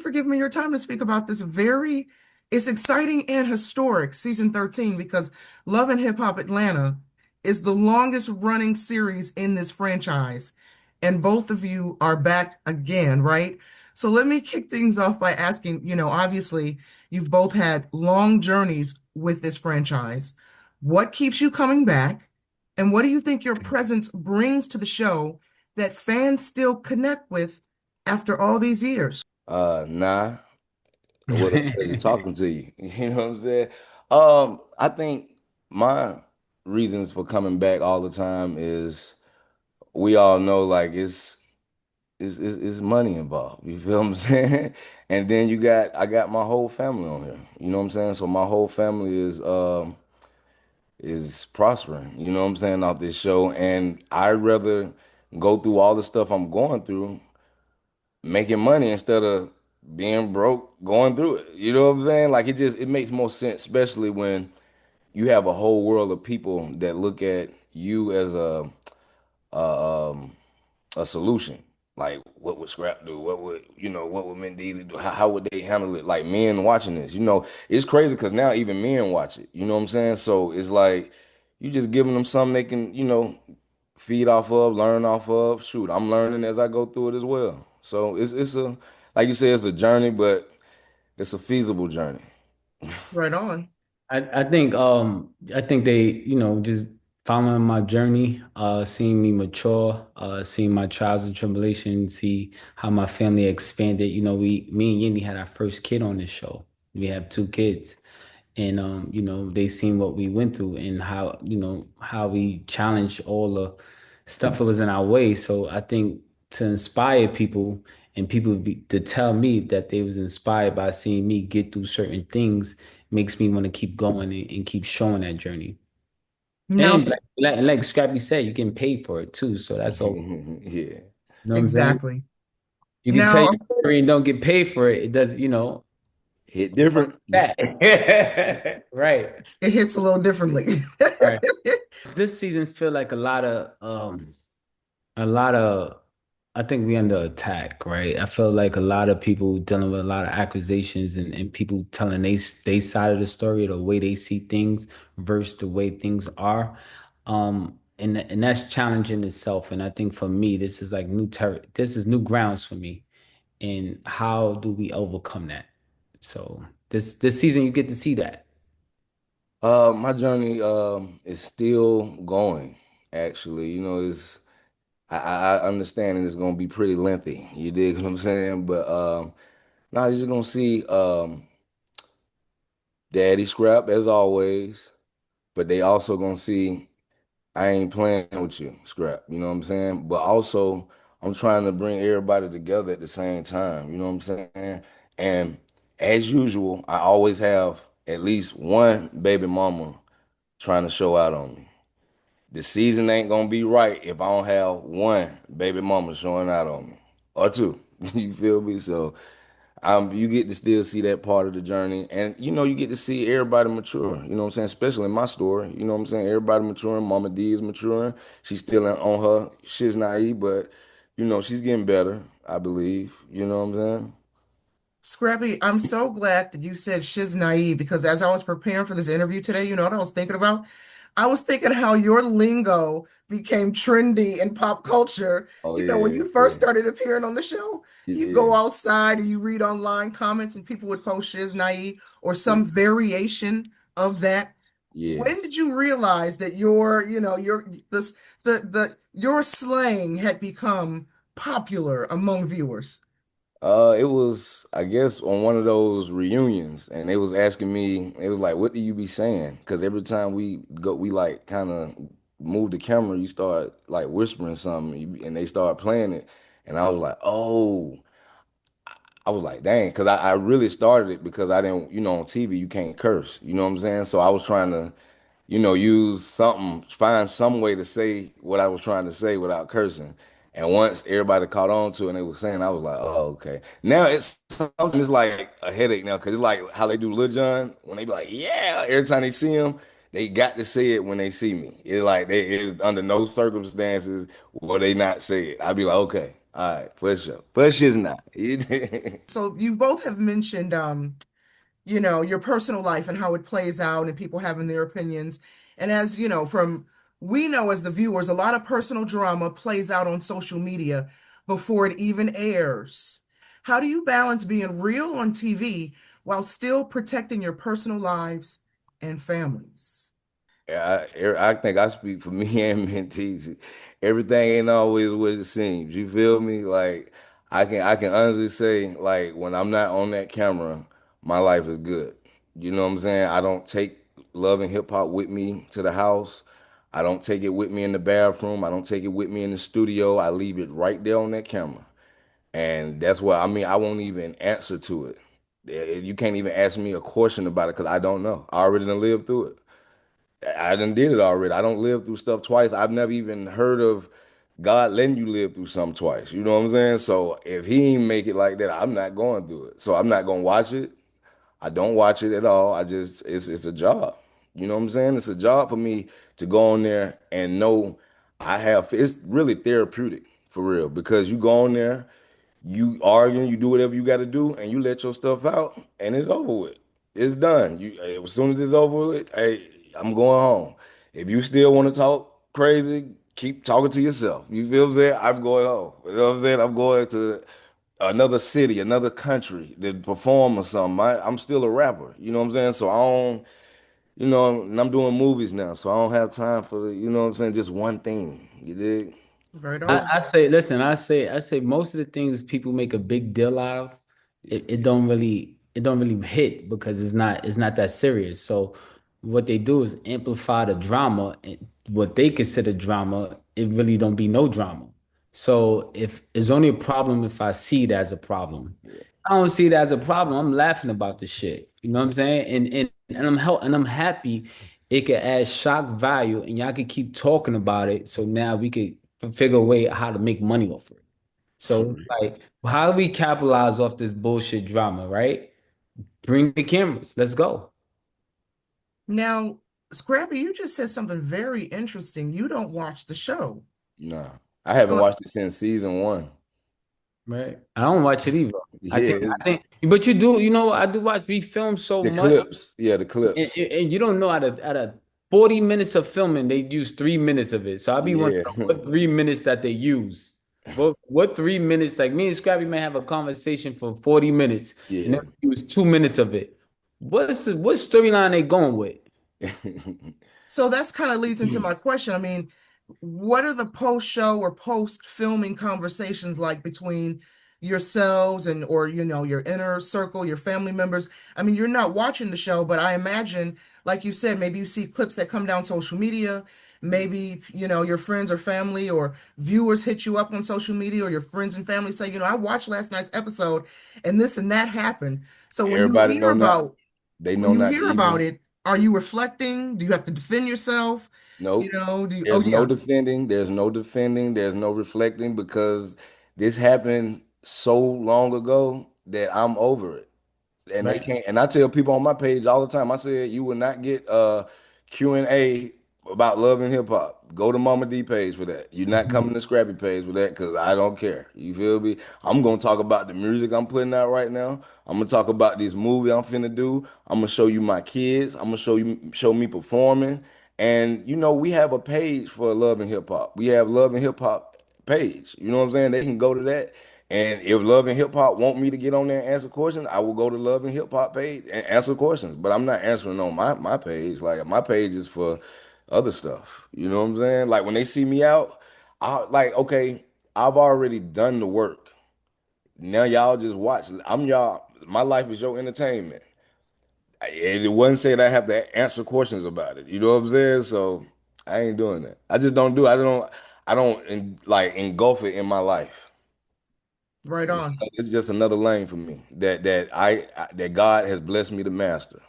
for giving me your time to speak about this it's exciting and historic season 13 because Love and Hip Hop Atlanta is the longest running series in this franchise. And both of you are back again, right? So let me kick things off by asking, obviously you've both had long journeys with this franchise. What keeps you coming back? And what do you think your presence brings to the show that fans still connect with after all these years? Nah, what a pleasure talking to you. You know what I'm saying? I think my reasons for coming back all the time is we all know like it's money involved. You feel what I'm saying? And then I got my whole family on here. You know what I'm saying? So my whole family is prospering. You know what I'm saying off this show, and I'd rather go through all the stuff I'm going through making money instead of being broke going through it. You know what I'm saying? Like it makes more sense, especially when you have a whole world of people that look at you as a, um, a solution. Like what would Scrap do? What would Mendeecees do? How would they handle it? Like men watching this, it's crazy because now even men watch it. You know what I'm saying? So it's like you just giving them something they can, feed off of, learn off of. Shoot, I'm learning as I go through it as well. So it's a like you said, it's a journey, but it's a feasible journey. Right on. I think they, just following my journey, seeing me mature, seeing my trials and tribulations, see how my family expanded. Me and Yindi had our first kid on this show. We have two kids. And they seen what we went through and how, how we challenged all the stuff that was in our way. So I think to inspire people and to tell me that they was inspired by seeing me get through certain things makes me want to keep going and keep showing that journey. Now, And like Scrappy said, you can pay for it too. So that's all, Yeah. you know what I'm saying? exactly. You can tell Now, your story and don't get paid for it. It does, Hit different. that. Right. it hits a little differently. Right. This season feel like a lot of I think we under attack, right? I feel like a lot of people dealing with a lot of accusations and people telling they side of the story, the way they see things versus the way things are. And that's challenging itself. And I think for me, this is new grounds for me. And how do we overcome that? So this season you get to see that. My journey is still going, actually. It's I understand and it's gonna be pretty lengthy. You dig what I'm saying? But now you're just gonna see Daddy Scrap as always, but they also gonna see I ain't playing with you, Scrap. You know what I'm saying? But also I'm trying to bring everybody together at the same time. You know what I'm saying? And as usual, I always have at least one baby mama trying to show out on me. The season ain't gonna be right if I don't have one baby mama showing out on me or two. You feel me? So you get to still see that part of the journey, and you get to see everybody mature. You know what I'm saying? Especially in my story. You know what I'm saying? Everybody maturing. Mama D is maturing. She's still on her shit's naive, but she's getting better. I believe. You know what I'm saying? Scrappy, I'm so glad that you said she's naive because as I was preparing for this interview today, you know what I was thinking about? I was thinking how your lingo became trendy in pop culture. Oh When yeah, you yeah, first started appearing on the show, you go yeah, outside and you read online comments and people would post shiz naive or some yeah, variation of that. yeah. When did you realize that your slang had become popular among viewers? It was, I guess, on one of those reunions, and they was asking me, it was like, "What do you be saying?" Because every time we go, we like kind of move the camera, you start like whispering something, and they start playing it, and I was like, "Oh," I was like, "Dang," because I really started it because I didn't, on TV you can't curse, you know what I'm saying? So I was trying to use something, find some way to say what I was trying to say without cursing. And once everybody caught on to it and they were saying, I was like, oh, okay. Now it's like a headache now because it's like how they do Lil Jon when they be like, yeah, every time they see him, they got to say it when they see me. It's like it's under no circumstances will they not say it. I'd be like, okay. All right, for sure. But she's not. So you both have mentioned your personal life and how it plays out and people having their opinions. And as you know, from we know as the viewers, a lot of personal drama plays out on social media before it even airs. How do you balance being real on TV while still protecting your personal lives and families? Yeah, I think I speak for me and mentees. Everything ain't always what it seems. You feel me? Like I can honestly say, like when I'm not on that camera, my life is good. You know what I'm saying? I don't take love and hip hop with me to the house. I don't take it with me in the bathroom. I don't take it with me in the studio. I leave it right there on that camera. And that's what I mean. I won't even answer to it. You can't even ask me a question about it because I don't know. I already done lived through it. I done did it already. I don't live through stuff twice. I've never even heard of God letting you live through something twice. You know what I'm saying? So if he ain't make it like that, I'm not going through it. So I'm not gonna watch it. I don't watch it at all. I just it's a job. You know what I'm saying? It's a job for me to go on there and know I have it's really therapeutic for real because you go on there you arguing, you do whatever you got to do, and you let your stuff out, and it's over with. It's done. As soon as it's over with, hey, I'm going home. If you still want to talk crazy, keep talking to yourself. You feel what I'm saying? I'm going home. You know what I'm saying? I'm going to another city, another country to perform or something. I'm still a rapper. You know what I'm saying? So I don't, and I'm doing movies now, so I don't have time for the, you know what I'm saying, just one thing. You dig? Right I, on. I say, listen, I say most of the things people make a big deal out of, it don't really hit because it's not that serious. So what they do is amplify the drama and what they consider drama, it really don't be no drama. So if it's only a problem if I see it as a problem. Yeah. I don't see it as a problem. I'm laughing about the shit. You know what I'm saying? And I'm happy it could add shock value and y'all could keep talking about it. So now we could figure a way how to make money off of it. So like how do we capitalize off this bullshit drama, right? Bring the cameras. Let's go. Now, Scrappy, you just said something very interesting. You don't watch the show. Nah, I haven't So watched it since season one. Right. I don't watch it either. I Yeah, think I think but you do, I do watch we film so the much. clips. Yeah, the And, clips. and you don't know out of 40 minutes of filming, they use 3 minutes of it. So I'll be Yeah, wondering what 3 minutes that they use. What 3 minutes, like me and Scrappy may have a conversation for 40 minutes and then yeah. use 2 minutes of it. What storyline they going with? So that's kind of leads into my question. I mean, what are the post-show or post-filming conversations like between yourselves and or your inner circle, your family members? I mean, you're not watching the show, but I imagine, like you said, maybe you see clips that come down social media. Maybe, your friends or family or viewers hit you up on social media or your friends and family say, I watched last night's episode and this and that happened. So when you Everybody hear know not. about They when know you not to hear about even. it, are you reflecting? Do you have to defend yourself? Nope. Oh There's no yeah, defending. There's no defending. There's no reflecting because this happened so long ago that I'm over it. And they Right. can't. And I tell people on my page all the time. I said you will not get Q&A about love and hip hop. Go to Mama D page for that. You're not coming to Scrappy page for that because I don't care. You feel me? I'm gonna talk about the music I'm putting out right now. I'm gonna talk about this movie I'm finna do. I'm gonna show you my kids. I'm gonna show me performing. And we have a page for love and hip hop. We have love and hip hop page. You know what I'm saying? They can go to that. And if Love and Hip Hop want me to get on there and answer questions, I will go to Love and Hip Hop page and answer questions. But I'm not answering on my page. Like my page is for other stuff. You know what I'm saying? Like when they see me out, I like, okay, I've already done the work. Now y'all just watch. I'm y'all. My life is your entertainment. It wasn't saying I have to answer questions about it. You know what I'm saying? So I ain't doing that. I just don't do. I don't engulf it in my life. right on. It's just another lane for me that God has blessed me to master.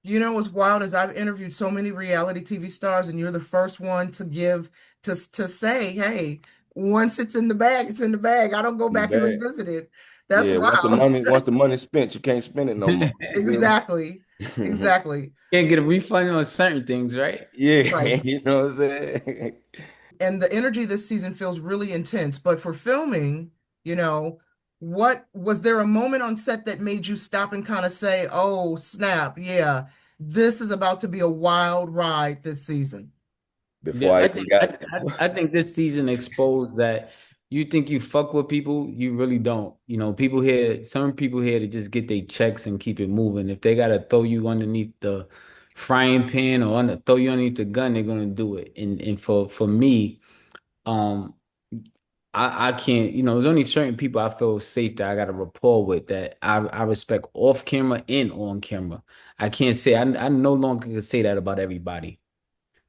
What's wild is I've interviewed so many reality TV stars, and you're the first one to give to say, "Hey, once it's in the bag, it's in the bag. I don't go In the back and bag. revisit it." That's Yeah, once the wild. money, once the money's spent, you can't spend it no more. You feel Exactly. me? Exactly. Can't get a refund on certain things, right? Yeah, Right. you know what I'm saying? and the energy this season feels really intense. But for filming, you know, what was there a moment on set that made you stop and kind of say, "Oh, snap, yeah, this is about to be a wild ride this season." Before Yeah, I I even think got, I think this season exposed that you think you fuck with people, you really don't. You know, people here, some people here to just get their checks and keep it moving. If they gotta throw you underneath the frying pan or throw you underneath the gun, they're gonna do it. And for me, um, I can't, there's only certain people I feel safe that I got a rapport with that I respect off camera and on camera. I can't say I no longer can say that about everybody.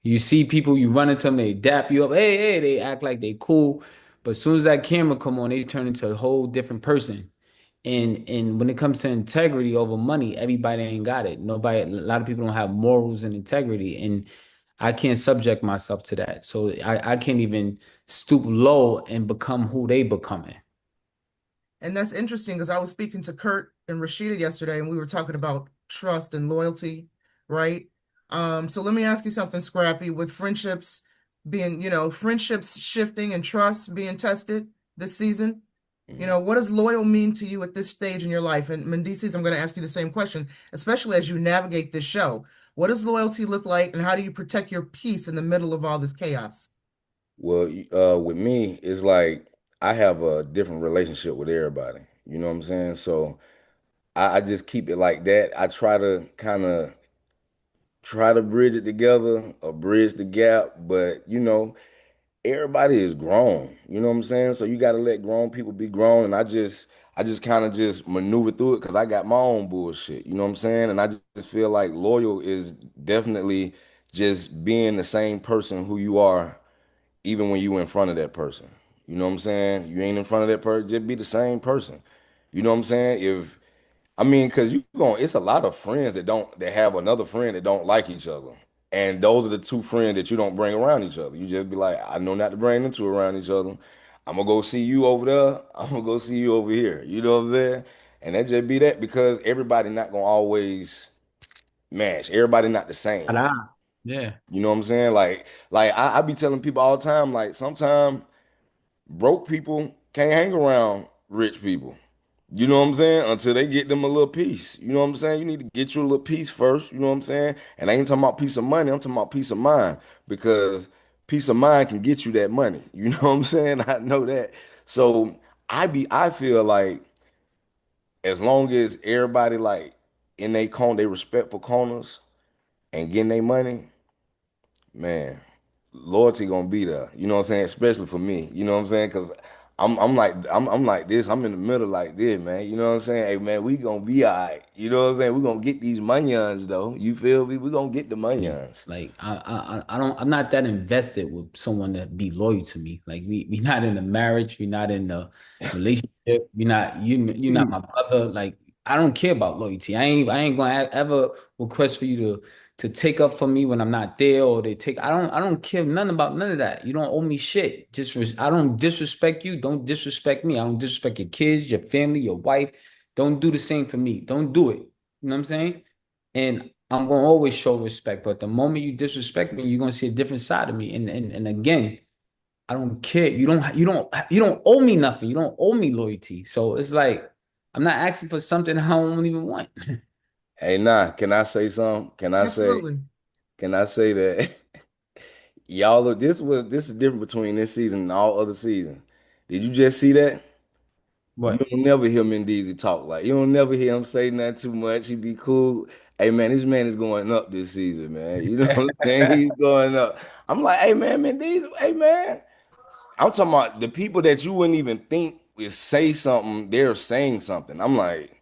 You see people, you run into them, they dap you up, hey, hey, they act like they cool. But as soon as that camera come on, they turn into a whole different person. And when it comes to integrity over money, everybody ain't got it. Nobody, a lot of people don't have morals and integrity. And I can't subject myself to that. So I can't even stoop low and become who they becoming. And that's interesting because I was speaking to Kurt and Rashida yesterday, and we were talking about trust and loyalty, right? So let me ask you something, Scrappy, with friendships being, friendships shifting and trust being tested this season. Mhm. What does loyal mean to you at this stage in your life? And Mendeecees, I'm going to ask you the same question, especially as you navigate this show. What does loyalty look like, and how do you protect your peace in the middle of all this chaos? Well, with me, it's like I have a different relationship with everybody. You know what I'm saying? So I just keep it like that. I try to kind of try to bridge it together or bridge the gap, but everybody is grown. You know what I'm saying? So you got to let grown people be grown, and I just kind of just maneuver through it because I got my own bullshit. You know what I'm saying? And I just feel like loyal is definitely just being the same person who you are even when you in front of that person. You know what I'm saying? You ain't in front of that person, just be the same person. You know what I'm saying? If I mean, cause it's a lot of friends that have another friend that don't like each other. And those are the two friends that you don't bring around each other. You just be like, I know not to bring them two around each other. I'm gonna go see you over there. I'm gonna go see you over here. You know what I'm saying? And that just be that because everybody not gonna always match. Everybody not the same. Ta-da. Yeah. You know what I'm saying? Like I be telling people all the time, like sometimes broke people can't hang around rich people. You know what I'm saying? Until they get them a little piece. You know what I'm saying? You need to get you a little piece first. You know what I'm saying? And I ain't talking about peace of money. I'm talking about peace of mind because peace of mind can get you that money. You know what I'm saying? I know that. So I feel like as long as everybody like in they respectful corners and getting their money, man, loyalty gonna be there. You know what I'm saying? Especially for me. You know what I'm saying? Because I'm like this. I'm in the middle like this, man. You know what I'm saying? Hey man, we gonna be all right. You know what I'm saying? We gonna get these monions though. You feel me? We gonna get the Yeah. monions. Like I don't I'm not that invested with someone to be loyal to me. Like we not in the marriage, we not in the relationship, we not you're not my brother. Like I don't care about loyalty. I ain't gonna ever request for you to take up for me when I'm not there or they take I don't care nothing about none of that. You don't owe me shit. I don't disrespect you, don't disrespect me. I don't disrespect your kids, your family, your wife. Don't do the same for me. Don't do it. You know what I'm saying? And I'm gonna always show respect, but the moment you disrespect me, you're gonna see a different side of me. And again, I don't care. You don't owe me nothing. You don't owe me loyalty. So it's like I'm not asking for something I don't even want. Hey, nah, can I say something? Absolutely. Can I say that y'all look this is different between this season and all other seasons. Did you just see that? You What? don't never hear Mendeecees talk like you don't never hear him say nothing too much. He be cool. Hey man, this man is going up this season, man. You know what I'm saying? He's going up. I'm like, hey man, Mendeecees, hey man. I'm talking about the people that you wouldn't even think would say something, they're saying something. I'm like,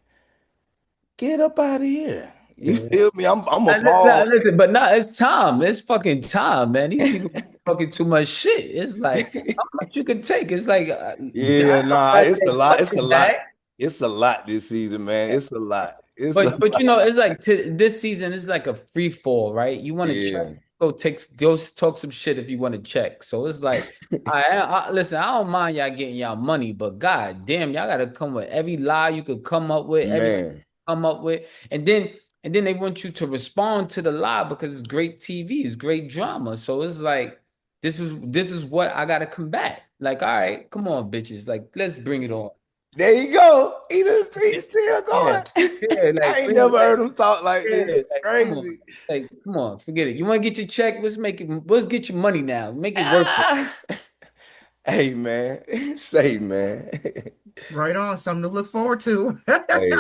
get up out of here. You Yeah. feel me? I'm Nah, appalled. listen, but no, it's time. It's fucking time, man. These people fucking too much shit. It's like how much you can take. It's like I Yeah, know nah, I it's a said lot. It's a punching bag. lot. It's a lot this season, man. It's a lot. It's a But lot. it's like this season is like a free fall, right? You want to check, Yeah, go talk some shit if you want to check. So it's like, listen, I don't mind y'all getting y'all money, but god damn, y'all gotta come with every lie you could come up with, everything man. come up with, and then they want you to respond to the lie because it's great TV, it's great drama. So it's like. this is what I gotta combat. Like, all right, come on, bitches. Like, let's bring it on. There you go. He's still Yeah, going. yeah, I like, ain't never heard him talk like yeah, this. like, come on. Crazy. Like, come on, forget it. You want to get your check? Let's make it. Let's get your money now. Make it worth it. Ah. Hey man. Say man. Right on, something to look forward to. Hey.